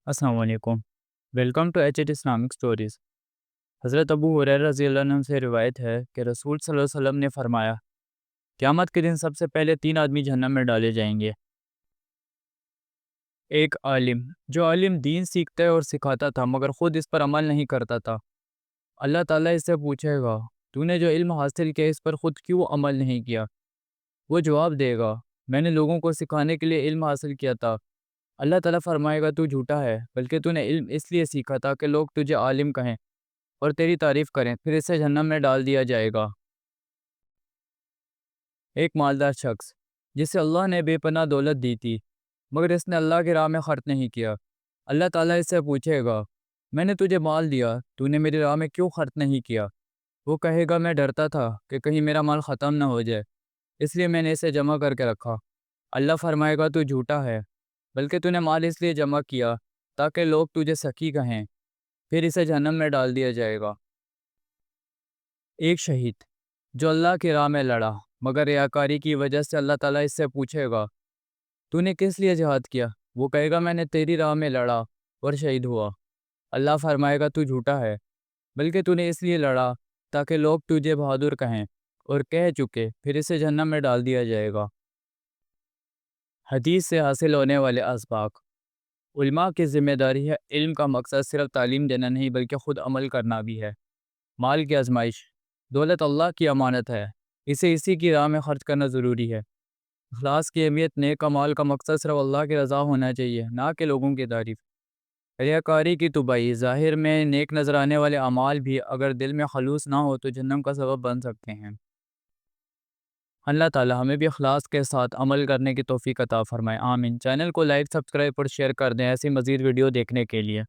अस्सलाम वालेकुम। Welcome to H Islamic stories. हज़रत अबू हुरैरा रज़ी अल्लाह अन्हु से रिवायत है कि रसूल सल्लल्लाहु अलैहि वसल्लम ने फरमाया, क़यामत के दिन सबसे पहले 3 आदमी जहन्नम में डाले जाएंगे। एक आलिम, जो आलिम दीन सीखता है और सिखाता था मगर ख़ुद इस पर अमल नहीं करता था। अल्लाह ताला इससे पूछेगा, तूने जो इल्म हासिल किया इस पर ख़ुद क्यों अमल नहीं किया? वो जवाब देगा, मैंने लोगों को सिखाने के लिए इल्म हासिल किया था। अल्लाह ताला फरमाएगा, तू झूठा है, बल्कि तूने इल्म इसलिए सीखा था कि लोग तुझे आलिम कहें और तेरी तारीफ़ करें, फिर इसे जहन्नम में डाल दिया जाएगा। एक मालदार शख्स, जिसे अल्लाह ने बेपनाह दौलत दी थी, मगर इसने अल्लाह की राह में खर्च नहीं किया। अल्लाह ताला इससे पूछेगा, मैंने तुझे माल दिया, तूने मेरी राह में क्यों खर्च नहीं किया? वो कहेगा, मैं डरता था कि कहीं मेरा माल ख़त्म ना हो जाए, इसलिए मैंने इसे जमा करके रखा। अल्लाह फरमाएगा, तू झूठा है, बल्कि तूने माल इसलिए जमा किया ताकि लोग तुझे सखी कहें, फिर इसे जहन्नम में डाल दिया जाएगा। एक शहीद, जो अल्लाह की राह में लड़ा मगर रियाकारी की वजह से अल्लाह ताला इससे पूछेगा, तूने किस लिए जिहाद किया? वो कहेगा, मैंने तेरी राह में लड़ा और शहीद हुआ। अल्लाह फरमाएगा, तू झूठा है, बल्कि तूने इसलिए लड़ा ताकि लोग तुझे बहादुर कहें, और कह चुके, फिर इसे जहन्नम में डाल दिया जाएगा। हदीस से हासिल होने वाले असबाक। उलमा की ज़िम्मेदारी है, इल्म का मकसद सिर्फ तालीम देना नहीं बल्कि ख़ुद अमल करना भी है। माल की आजमाइश, दौलत अल्लाह की अमानत है, इसे इसी की राह में खर्च करना ज़रूरी है। अखलास की अहमियत, नेक अमाल का मकसद सिर्फ अल्लाह की रज़ा होना चाहिए, ना कि लोगों की तारीफ़। रियाकारी की तुबाई, ज़ाहिर में नेक नज़र आने वाले अमाल भी अगर दिल में खलूस ना हो तो जहन्नम का सबब बन सकते हैं। अल्लाह ताला हमें भी अखलास के साथ अमल करने की तौफीक अता फ़रमाए, आमीन। चैनल को लाइक, सब्सक्राइब और शेयर कर दें ऐसी मज़ीद वीडियो देखने के लिए।